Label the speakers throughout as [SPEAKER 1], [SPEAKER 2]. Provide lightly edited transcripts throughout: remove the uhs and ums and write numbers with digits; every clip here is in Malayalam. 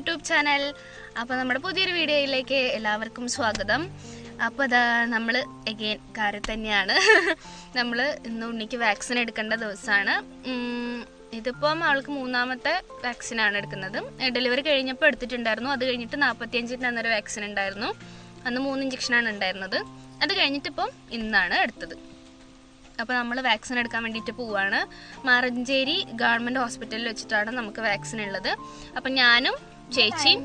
[SPEAKER 1] YouTube channel. അപ്പോൾ നമ്മുടെ പുതിയൊരു വീഡിയോയിലേക്ക് എല്ലാവർക്കും സ്വാഗതം. അപ്പോൾ അതാ നമ്മൾ എഗെയിൻ കാര്യം തന്നെയാണ്. നമ്മൾ ഇന്ന് ഉണ്ണിക്ക് വാക്സിൻ എടുക്കേണ്ട ദിവസമാണ്. ഇതിപ്പം ആൾക്ക് 3ാമത്തെ വാക്സിനാണ് എടുക്കുന്നത്. ഡെലിവറി കഴിഞ്ഞപ്പോൾ എടുത്തിട്ടുണ്ടായിരുന്നു. അത് കഴിഞ്ഞിട്ട് 45 അന്നൊരു വാക്സിൻ ഉണ്ടായിരുന്നു. അന്ന് 3 ഇഞ്ചക്ഷനാണ് ഉണ്ടായിരുന്നത്. അത് കഴിഞ്ഞിട്ടിപ്പം ഇന്നാണ് എടുത്തത്. അപ്പോൾ നമ്മൾ വാക്സിൻ എടുക്കാൻ വേണ്ടിയിട്ട് പോവുകയാണ്. മാറഞ്ചേരി ഗവൺമെൻറ് ഹോസ്പിറ്റലിൽ വെച്ചിട്ടാണ് നമുക്ക് വാക്സിൻ ഉള്ളത്. അപ്പം ഞാനും ചേച്ചിയും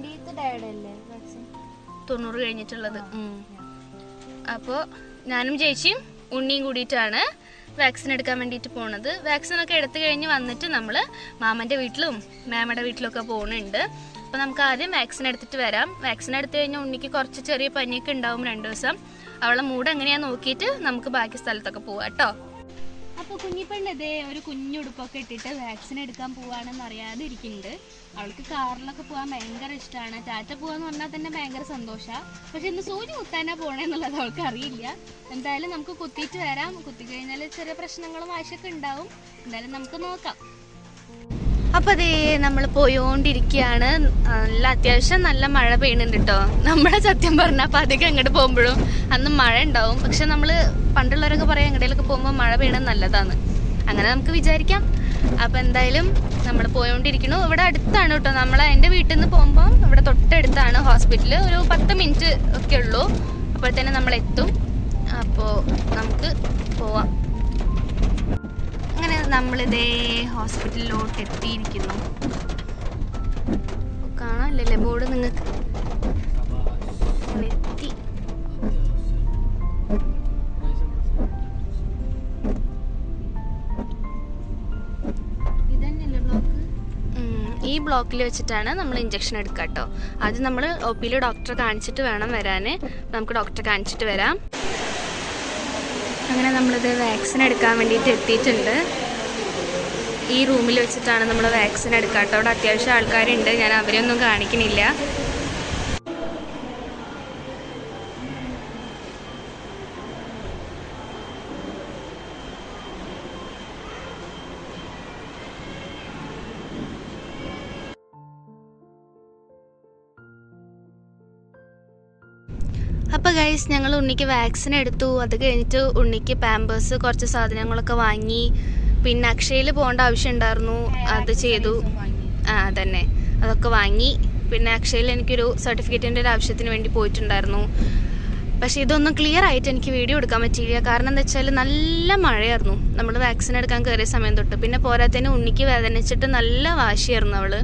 [SPEAKER 1] 90 കഴിഞ്ഞിട്ടുള്ളത്. അപ്പോൾ ഞാനും ചേച്ചിയും ഉണ്ണിയും കൂടിയിട്ടാണ് വാക്സിൻ എടുക്കാൻ വേണ്ടിയിട്ട് പോണത്. വാക്സിനൊക്കെ എടുത്തു കഴിഞ്ഞ് വന്നിട്ട് നമ്മൾ മാമൻ്റെ വീട്ടിലും മാമയുടെ വീട്ടിലൊക്കെ പോകുന്നുണ്ട്. അപ്പോൾ നമുക്ക് ആദ്യം വാക്സിൻ എടുത്തിട്ട് വരാം. വാക്സിൻ എടുത്തു കഴിഞ്ഞാൽ ഉണ്ണിക്ക് കുറച്ച് ചെറിയ പനിയൊക്കെ ഉണ്ടാവും 2 ദിവസം. അവളെ മൂഡ് എങ്ങനെയാന്ന് നോക്കിയിട്ട് നമുക്ക് ബാക്കി സ്ഥലത്തൊക്കെ പോവാം കേട്ടോ. അപ്പോൾ കുഞ്ഞിപ്പെണ്ണതേ ഒരു കുഞ്ഞുടുപ്പൊക്കെ ഇട്ടിട്ട് വാക്സിൻ എടുക്കാൻ പോവാണെന്ന് അറിയാതെ ഇരിക്കുന്നുണ്ട്. അവൾക്ക് കാറിലൊക്കെ പോകാൻ ഭയങ്കര ഇഷ്ടമാണ്. ടാറ്റ പോവാന്ന് പറഞ്ഞാൽ തന്നെ ഭയങ്കര സന്തോഷമാണ്. പക്ഷെ ഇന്ന് സൂചി കുത്താനാ പോണേന്നുള്ളത് അവൾക്ക് അറിയില്ല. എന്തായാലും നമുക്ക് കുത്തിയിട്ട് വരാം. കുത്തി കഴിഞ്ഞാൽ ചെറിയ പ്രശ്നങ്ങളും വാശിയൊക്കെ ഉണ്ടാവും. എന്തായാലും നമുക്ക് നോക്കാം. അപ്പോൾ അതേ നമ്മൾ പോയോണ്ടിരിക്കുകയാണ്. അത്യാവശ്യം നല്ല മഴ പെയ്യുന്നുണ്ട് കേട്ടോ. നമ്മുടെ സത്യം പറഞ്ഞാൽ അപ്പോൾ അധികം എങ്ങോട്ട് പോകുമ്പോഴും അന്ന് മഴ ഉണ്ടാവും. പക്ഷെ നമ്മൾ പണ്ടുള്ളവരൊക്കെ പറയാം എങ്ങോട്ടേലൊക്കെ പോകുമ്പോൾ മഴ പെയ്യണത് നല്ലതാണ്. അങ്ങനെ നമുക്ക് വിചാരിക്കാം. അപ്പോൾ എന്തായാലും നമ്മൾ പോയോണ്ടിരിക്കുന്നു. ഇവിടെ അടുത്താണ് കേട്ടോ. എൻ്റെ വീട്ടിൽ നിന്ന് പോകുമ്പോൾ ഇവിടെ തൊട്ടടുത്താണ് ഹോസ്പിറ്റൽ. ഒരു 10 മിനിറ്റ് ഒക്കെ ഉള്ളൂ. അപ്പോഴത്തേനും നമ്മൾ എത്തും. അപ്പോൾ നമുക്ക് പോവാം. അങ്ങനെ നമ്മളിതേ ഹോസ്പിറ്റലിലോട്ട് എത്തിയിരിക്കുന്നു. കാണാനില്ലല്ലേ ബോർഡ് നിങ്ങൾക്ക്? എത്തി. ഈ ബ്ലോക്കിൽ വെച്ചിട്ടാണ് നമ്മൾ ഇഞ്ചക്ഷൻ എടുക്കുക കേട്ടോ. ആദ്യം നമ്മൾ OPയിൽ ഡോക്ടറെ കാണിച്ചിട്ട് വേണം വരാൻ. നമുക്ക് ഡോക്ടറെ കാണിച്ചിട്ട് വരാം. അങ്ങനെ നമ്മളിത് വാക്സിൻ എടുക്കാൻ വേണ്ടിയിട്ട് എത്തിയിട്ടുണ്ട്. ഈ റൂമിൽ വെച്ചിട്ടാണ് നമ്മൾ വാക്സിൻ എടുക്കുക കേട്ടോ. അവിടെ അത്യാവശ്യം ആൾക്കാരുണ്ട്. ഞാൻ അവരെയൊന്നും കാണിക്കണില്ല. അപ്പോൾ ഗൈസ് ഞങ്ങൾ ഉണ്ണിക്ക് വാക്സിൻ എടുത്തു. അത് കഴിഞ്ഞിട്ട് ഉണ്ണിക്ക് പാമ്പേഴ്സ് കുറച്ച് സാധനങ്ങളൊക്കെ വാങ്ങി. പിന്നെ അക്ഷയയിൽ പോകേണ്ട ആവശ്യം ഉണ്ടായിരുന്നു. അത് ചെയ്തു. തന്നെ അതൊക്കെ വാങ്ങി. പിന്നെ അക്ഷയയിൽ എനിക്കൊരു സർട്ടിഫിക്കറ്റിൻ്റെ ഒരു ആവശ്യത്തിന് വേണ്ടി പോയിട്ടുണ്ടായിരുന്നു. പക്ഷേ ഇതൊന്നും ക്ലിയർ ആയിട്ട് എനിക്ക് വീഡിയോ എടുക്കാൻ പറ്റിയില്ല. കാരണം എന്താ വെച്ചാൽ നല്ല മഴയായിരുന്നു നമ്മൾ വാക്സിൻ എടുക്കാൻ കയറിയ സമയം തൊട്ട്. പിന്നെ പോരാത്തതിന് ഉണ്ണിക്ക് വേദനിച്ചിട്ട് നല്ല വാശിയായിരുന്നു അവൾ.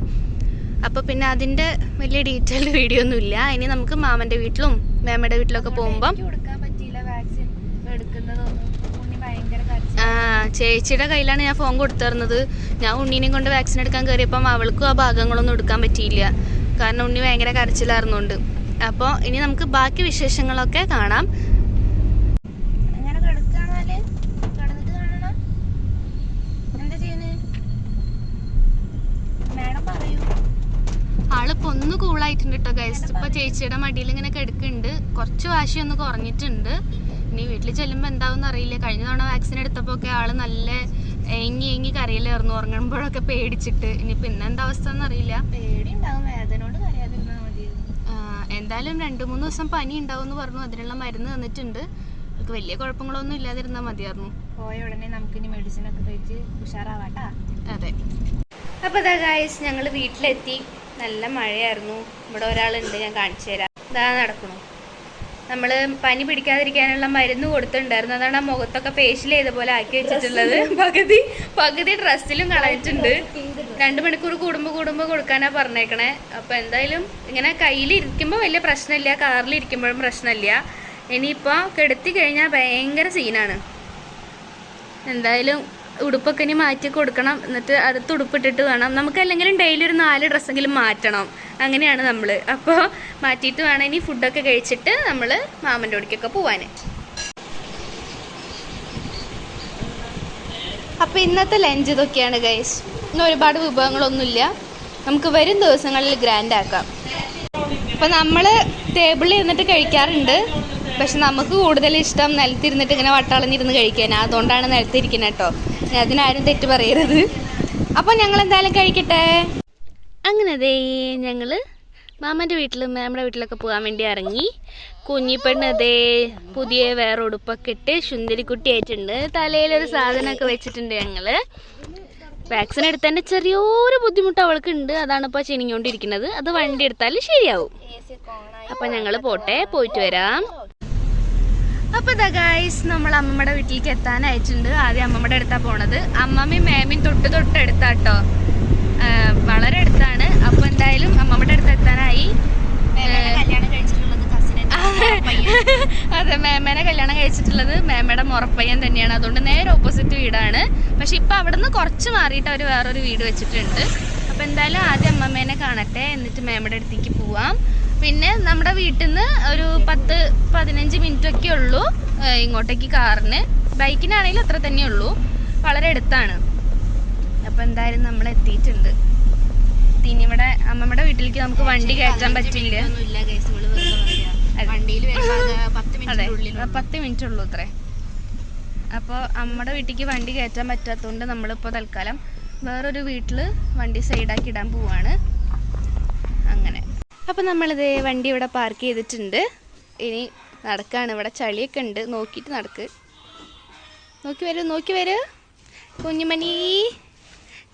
[SPEAKER 1] അപ്പോൾ പിന്നെ അതിൻ്റെ വലിയ ഡീറ്റെയിൽഡ് വീഡിയോ ഒന്നും ഇല്ല. ഇനി നമുക്ക് മാമൻ്റെ വീട്ടിലും മാമയുടെ വീട്ടിലൊക്കെ പോകുമ്പം ചേച്ചിയുടെ കയ്യിലാണ് ഞാൻ ഫോൺ കൊടുത്തിരുന്നത്. ഞാൻ ഉണ്ണീനെയും കൊണ്ട് വാക്സിൻ എടുക്കാൻ കയറിയപ്പം അവൾക്കും ആ ഭാഗങ്ങളൊന്നും എടുക്കാൻ പറ്റിയില്ല. കാരണം ഉണ്ണി ഭയങ്കര കരച്ചിലായിരുന്നുകൊണ്ട്. അപ്പോൾ ഇനി നമുക്ക് ബാക്കി വിശേഷങ്ങളൊക്കെ കാണാം. ആളിപ്പോ ഒന്ന് കൂളായിട്ടുണ്ട് കേട്ടോ ഗൈസ്. ഇപ്പൊ ചേച്ചിയുടെ മടിയിൽ ഇങ്ങനെ കിടക്കുന്നുണ്ട്. കുറച്ച് വാശി ഒന്ന് കുറഞ്ഞിട്ടുണ്ട്. ഇനി വീട്ടിൽ ചെല്ലുമ്പോൾ എന്താവും അറിയില്ല. കഴിഞ്ഞ തവണ വാക്സിൻ എടുത്തപ്പോ ഒക്കെ ആള് നല്ല ഏങ്ങി കരയിലായിരുന്നു ഉറങ്ങുമ്പോഴൊക്കെ പേടിച്ചിട്ട്. ഇനിയിപ്പോ ഇന്നെന്താ അവസ്ഥ എന്നറിയില്ല. എന്തായാലും 2-3 ദിവസം പനി ഉണ്ടാവും എന്ന് പറഞ്ഞു. അതിനുള്ള മരുന്ന് തന്നിട്ടുണ്ട്. നമുക്ക് വലിയ കുഴപ്പങ്ങളൊന്നും ഇല്ലാതിരുന്നാൽ മതിയായിരുന്നു.
[SPEAKER 2] പോയ ഉടനെ നമുക്കിനി മെഡിസിൻ ഒക്കെ കഴിച്ച് ഉഷാറാവാട്ടാ.
[SPEAKER 1] അതെ. അപ്പോൾ ഇതാ ഗൈസ് ഞങ്ങൾ വീട്ടിലെത്തി. നല്ല മഴയായിരുന്നു. ഇവിടെ ഒരാളുണ്ട്, ഞാൻ കാണിച്ചു തരാം. ഇതാ നടക്കണു. നമ്മൾ പനി പിടിക്കാതിരിക്കാനുള്ള മരുന്ന് കൊടുത്തിട്ടുണ്ടായിരുന്നു. അതാണ് ആ മുഖത്തൊക്കെ ഫേഷ്യൽ ചെയ്ത പോലെ ആക്കി വെച്ചിട്ടുള്ളത്. പകുതി ഡ്രസ്സിലും കളഞ്ഞിട്ടുണ്ട്. 2 മണിക്കൂർ കൂടുമ്പോൾ കൊടുക്കാനാ പറഞ്ഞേക്കണേ. അപ്പോൾ എന്തായാലും ഇങ്ങനെ കയ്യിലിരിക്കുമ്പോൾ വലിയ പ്രശ്നമില്ല, കാറിലിരിക്കുമ്പോഴും പ്രശ്നമില്ല. ഇനിയിപ്പോൾ കെടുത്തി കഴിഞ്ഞാൽ ഭയങ്കര സീനാണ്. എന്തായാലും ഉടുപ്പൊക്കെ ഇനി മാറ്റി കൊടുക്കണം. എന്നിട്ട് അടുത്ത് ഉടുപ്പിട്ടിട്ട് വേണം. നമുക്കല്ലെങ്കിലും ഡെയിലി ഒരു 4 ഡ്രസ്സെങ്കിലും മാറ്റണം. അങ്ങനെയാണ് നമ്മൾ. അപ്പോൾ മാറ്റിയിട്ട് വേണം ഇനി ഫുഡൊക്കെ കഴിച്ചിട്ട് നമ്മൾ മാമൻ്റെ ഓടിക്കൊക്കെ പോവാൻ. അപ്പോൾ ഇന്നത്തെ ലഞ്ച് ഇതൊക്കെയാണ് ഗൈസ്. ഇന്ന് ഒരുപാട് വിഭവങ്ങളൊന്നുമില്ല. നമുക്ക് വരും ദിവസങ്ങളിൽ ഗ്രാൻഡ് ആക്കാം. അപ്പോൾ നമ്മൾ ടേബിളിൽ ഇരുന്നിട്ട് കഴിക്കാറുണ്ട്. പക്ഷെ നമുക്ക് കൂടുതൽ ഇഷ്ടം നിലത്തിരുന്നിട്ട് ഇങ്ങനെ വട്ടളഞ്ഞിരുന്ന് കഴിക്കാനാണ്. അതുകൊണ്ടാണ് നിലത്തിരിക്കുന്നത് കേട്ടോ. അതിനാരും തെറ്റ് പറയരുത്. അപ്പോൾ ഞങ്ങൾ എന്തായാലും കഴിക്കട്ടെ. അങ്ങനെ ഞങ്ങൾ മാമൻ്റെ വീട്ടിലും മാമയുടെ വീട്ടിലൊക്കെ പോകാൻ വേണ്ടി ഇറങ്ങി. കുഞ്ഞിപ്പെണ്ണ് അതേ പുതിയ വേറെ ഉടുപ്പൊക്കെ ഇട്ട് ശുന്തിരിക്കുട്ടി ആയിട്ടുണ്ട്. തലയിലൊരു സാധനമൊക്കെ വെച്ചിട്ടുണ്ട്. ഞങ്ങള് വാക്സിൻ എടുത്തതിൻ്റെ ചെറിയൊരു ബുദ്ധിമുട്ട് അവൾക്ക് ഉണ്ട്. അതാണ് ഇപ്പോൾ ചിനിങ്ങോണ്ടിരിക്കുന്നത്. അത് വണ്ടി എടുത്താൽ ശരിയാവും. അപ്പം ഞങ്ങൾ പോയിട്ട് വരാം. അപ്പോൾ ദാ ഗൈസ്, നമ്മൾ അമ്മമ്മയുടെ വീട്ടിലേക്ക് എത്താനായിട്ടുണ്ട്. ആദ്യം അമ്മമ്മയുടെ അടുത്താണ് പോണത്. അമ്മമ്മയും മേമയും തൊട്ട് എടുത്താട്ടോ, വളരെ അടുത്താണ്. അപ്പോൾ എന്തായാലും അമ്മമ്മയുടെ അടുത്ത് എത്താനായി. അതെ, മേമേനെ കല്യാണം കഴിച്ചിട്ടുള്ളത് മേമയുടെ മുറപ്പയ്യൻ തന്നെയാണ്. അതുകൊണ്ട് നേരെ ഓപ്പോസിറ്റ് വീടാണ്. പക്ഷെ ഇപ്പൊ അവിടെ നിന്ന് കുറച്ച് മാറിയിട്ട് അവർ വേറൊരു വീട് വെച്ചിട്ടുണ്ട്. അപ്പൊ എന്തായാലും ആദ്യം അമ്മമ്മേനെ കാണട്ടെ, എന്നിട്ട് മേമയുടെ അടുത്തേക്ക് പോവാം. പിന്നെ നമ്മുടെ വീട്ടിൽ നിന്ന് ഒരു 10-15 മിനിറ്റ് ഒക്കെ ഉള്ളൂ ഇങ്ങോട്ടേക്ക് കാറിന്. ബൈക്കിനാണെങ്കിലും അത്ര തന്നെ ഉള്ളൂ, വളരെ അടുത്താണ്. അപ്പൊ എന്തായാലും നമ്മൾ എത്തിയിട്ടുണ്ട്. ഇനി ഇവിടെ അമ്മമ്മയുടെ വീട്ടിലേക്ക് നമുക്ക് വണ്ടി കയറ്റാൻ പറ്റില്ല. 10 മിനിറ്റ് ഉള്ളൂ അത്രേ. അപ്പോൾ അമ്മയുടെ വീട്ടിലേക്ക് വണ്ടി കയറ്റാൻ പറ്റാത്തതുകൊണ്ട് നമ്മളിപ്പോൾ തൽക്കാലം വേറൊരു വീട്ടിൽ വണ്ടി സൈഡാക്കി ഇടാൻ പോവാണ്. അങ്ങനെ അപ്പോൾ നമ്മളിത് വണ്ടി ഇവിടെ പാർക്ക് ചെയ്തിട്ടുണ്ട്. ഇനി നടക്കാണ്. ഇവിടെ ചളിയൊക്കെ ഉണ്ട്, നോക്കിയിട്ട് നടക്ക്. നോക്കി വരൂ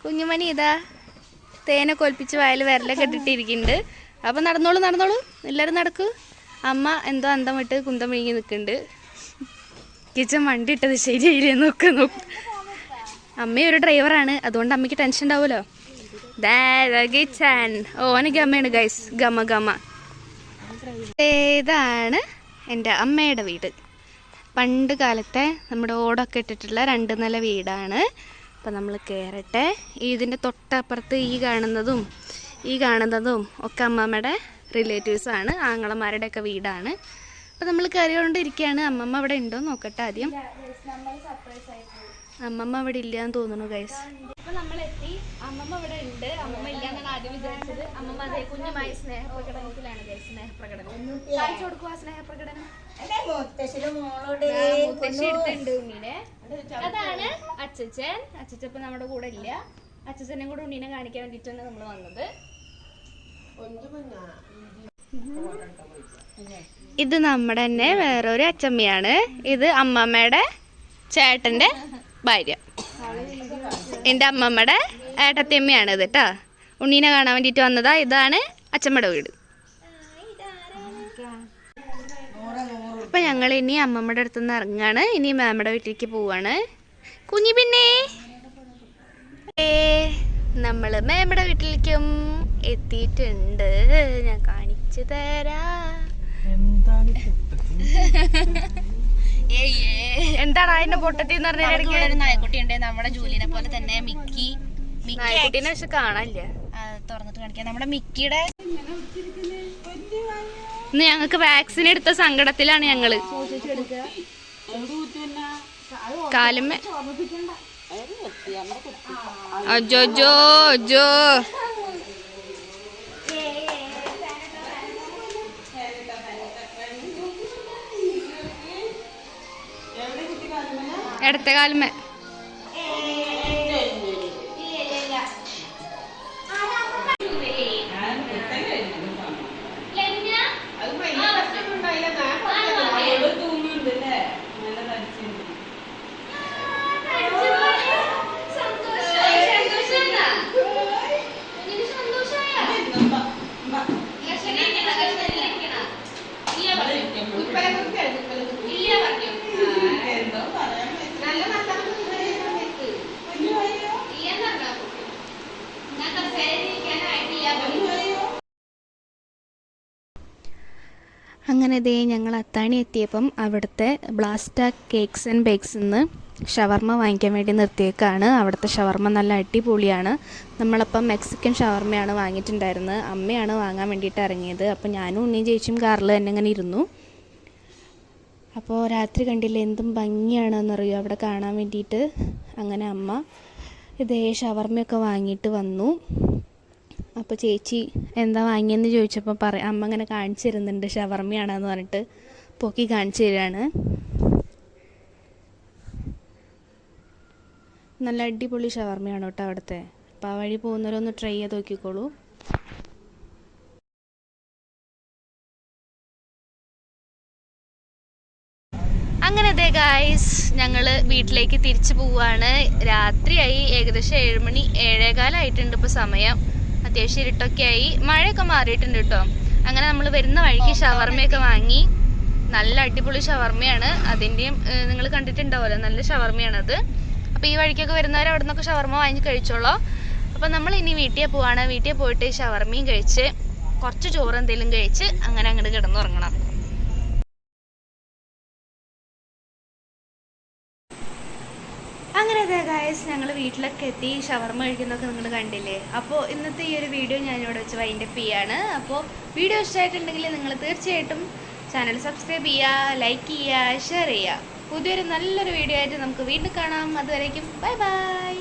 [SPEAKER 1] കുഞ്ഞുമണി ഇതാ തേനെ കൊൽപ്പിച്ച് വയൽ വിരലൊക്കെ ഇട്ടിട്ടിരിക്കുന്നുണ്ട്. അപ്പം നടന്നോളൂ എല്ലാവരും നടക്കൂ. അമ്മ എന്തോ അന്തം വിട്ട് കുന്തം വിഴുങ്ങി നിൽക്കുന്നുണ്ട്. കിച്ചൻ വണ്ടി ഇട്ടത് ശരിയായില്ലേ നോക്ക്. അമ്മയും ഒരു ഡ്രൈവറാണ്, അതുകൊണ്ട് അമ്മയ്ക്ക് ടെൻഷൻ ഉണ്ടാവുമല്ലോ. കിച്ചൻ ഓന് ഗമ്മയാണ് ഗൈസ്, ഗമ. ഇതാണ് എൻ്റെ അമ്മയുടെ വീട്. പണ്ട് കാലത്തെ നമ്മുടെ ഓടൊക്കെ ഇട്ടിട്ടുള്ള 2 നില വീടാണ്. അപ്പം നമ്മൾ കയറട്ടെ. ഇതിൻ്റെ തൊട്ടപ്പുറത്ത് ഈ കാണുന്നതും ഒക്കെ അമ്മമ്മയുടെ റിലേറ്റീവ്സാണ്, ആങ്ങളമാരുടെ ഒക്കെ വീടാണ്. അപ്പം നമ്മൾ കയറിക്കൊണ്ടിരിക്കുകയാണ്. അമ്മമ്മ അവിടെ ഉണ്ടോ നോക്കട്ടെ ആദ്യം. അമ്മമ്മ അവിടെ ഇല്ലയെന്ന് തോന്നുന്നു ഗൈസ്. അപ്പം നമ്മളെത്തി. അമ്മമ്മ ഇവിടെ ഉണ്ട്. അമ്മമ്മ ഇല്ലാന്നാണ് ആദ്യം വിചാരിച്ചത്. അമ്മമ്മ അതേ കുഞ്ഞുമായ സ്നേഹപ്രകടനത്തിലാണ് ഗൈസ്. കാണിച്ചു കൊടുക്കുക സ്നേഹപ്രകടനം. മുത്തശ്ശി എടുത്തുണ്ട് ഉണ്ണീനെ. അതാണ് അച്ഛൻ ഇപ്പൊ നമ്മുടെ കൂടെ ഇല്ല. അച്ഛനെ കൂടെ ഉണ്ണീനെ കാണിക്കാൻ വേണ്ടിയിട്ടാണ് നമ്മൾ വന്നത്. ഇത് നമ്മുടെ തന്നെ വേറൊരു അച്ചമ്മയാണ്. ഇത് അമ്മമ്മയുടെ ചേട്ടന്റെ ഭാര്യ, എൻ്റെ അമ്മമ്മയുടെ ഏട്ടത്തിയമ്മയാണ് ഇത് കേട്ടാ. ഉണ്ണീനെ കാണാൻ വേണ്ടിയിട്ട് വന്നതാ. ഇതാണ് അച്ചമ്മയുടെ വീട്. അപ്പൊ ഞങ്ങൾ ഇനി അമ്മമ്മയുടെ അടുത്ത് നിന്ന് ഇറങ്ങാണ്. ഇനി മാമയുടെ വീട്ടിലേക്ക് പോവാണ്. പിന്നെ നമ്മള് മാമയുടെ വീട്ടിലേക്കും എത്തിയിട്ടുണ്ട്. ഞാൻ കാണിച്ചു തരാം. എന്താണ് അതിന്റെ പൊട്ടത്തി എന്ന് പറഞ്ഞാൽ നായക്കുട്ടിയുണ്ട്. നമ്മുടെ ജൂലിനെ പോലെ തന്നെ മിക്കി. നായക്കുട്ടീനെ പക്ഷെ കാണാനില്ല. തുറന്നിട്ട് കാണിക്കാം. നമ്മുടെ മിക്കിയുടെ ഇന്ന് ഞങ്ങൾക്ക് വാക്സിൻ എടുത്ത സങ്കടത്തിലാണ് ഞങ്ങള്. കാലുമ്മ അജോ ഇടത്തെ കാലുമ്മ. അങ്ങനെ ദേ ഞങ്ങൾ അത്താണി എത്തിയപ്പം അവിടുത്തെ ബ്ലാസ്റ്റ കേക്ക്സ് ആൻഡ് ബേക്സ് നിന്ന് ഷവർമ്മ വാങ്ങിക്കാൻ വേണ്ടി നിർത്തിയേക്കാണ്. അവിടുത്തെ ഷവർമ്മ നല്ല അടിപൊളിയാണ്. നമ്മളപ്പം മെക്സിക്കൻ ഷവർമ്മയാണ് വാങ്ങിയിട്ടുണ്ടായിരുന്നത്. അമ്മയാണ് വാങ്ങാൻ വേണ്ടിയിട്ട് ഇറങ്ങിയത്. അപ്പോൾ ഞാനും ഉണ്ണിയും ചേച്ചിയും കാറിൽ തന്നെ ഇങ്ങനെ ഇരുന്നു. അപ്പോൾ രാത്രി കണ്ടില്ല എന്തും ഭംഗിയാണെന്നറിയോ അവിടെ കാണാൻ വേണ്ടിയിട്ട്. അങ്ങനെ അമ്മ ഇതേ ഷവർമ്മയൊക്കെ വാങ്ങിയിട്ട് വന്നു. അപ്പോൾ ചേച്ചി എന്താ വാങ്ങിയെന്ന് ചോദിച്ചപ്പോൾ അമ്മ ഇങ്ങനെ കാണിച്ചു തരുന്നുണ്ട്. ഷവർമ്മയാണെന്ന് പറഞ്ഞിട്ട് പൊക്കി കാണിച്ചു തരികയാണ്. നല്ല അടിപൊളി ഷവർമ്മയാണ് കേട്ടോ അവിടുത്തെ. അപ്പോൾ ആ വഴി പോകുന്നവരൊന്ന് ട്രൈ ചെയ്ത് നോക്കിക്കോളൂ. അങ്ങനെ അതെ ഗായ്സ്, ഞങ്ങൾ വീട്ടിലേക്ക് തിരിച്ചു പോവാണ്. രാത്രിയായി, ഏകദേശം 7 മണി 7:15 ഇപ്പോൾ സമയം. അത്യാവശ്യം ഇരുട്ടൊക്കെ ആയി, മഴയൊക്കെ മാറിയിട്ടുണ്ട് കേട്ടോ. അങ്ങനെ നമ്മൾ വരുന്ന വഴിക്ക് ഷവർമയൊക്കെ വാങ്ങി. നല്ല അടിപൊളി ഷവർമയാണ്. അതിൻ്റെയും നിങ്ങൾ കണ്ടിട്ടുണ്ടാവുമല്ലോ, നല്ല ഷവർമയാണത്. അപ്പോൾ ഈ വഴിക്കൊക്കെ വരുന്നവർ അവിടെ നിന്നൊക്കെ ഷവർമ വാങ്ങി കഴിച്ചോളൂ. അപ്പോൾ നമ്മൾ ഇനി വീട്ടിൽ പോവാണ്. വീട്ടിൽ പോയിട്ട് ഷവർമയും കഴിച്ച് കുറച്ച് ചോറ് എന്തെങ്കിലും കഴിച്ച് അങ്ങനെ അങ്ങോട്ട് കിടന്നുറങ്ങണം. അങ്ങനെ അതെ ഗായ്സ്, ഞങ്ങൾ വീട്ടിലൊക്കെ എത്തി. ഷവർമ കഴിക്കുന്നതൊക്കെ നിങ്ങൾ കണ്ടില്ലേ. അപ്പോൾ ഇന്നത്തെ ഈ ഒരു വീഡിയോ ഞാനിവിടെ വെച്ച് വൈൻഡപ്പ് ചെയ്യാണ്. അപ്പോൾ വീഡിയോ ഇഷ്ടമായിട്ടുണ്ടെങ്കിൽ നിങ്ങൾ തീർച്ചയായിട്ടും ചാനൽ സബ്സ്ക്രൈബ് ചെയ്യുക, ലൈക്ക് ചെയ്യുക, ഷെയർ ചെയ്യുക. പുതിയൊരു നല്ലൊരു വീഡിയോ ആയിട്ട് നമുക്ക് വീണ്ടും കാണാം. അതുവരേക്കും ബൈ ബൈ.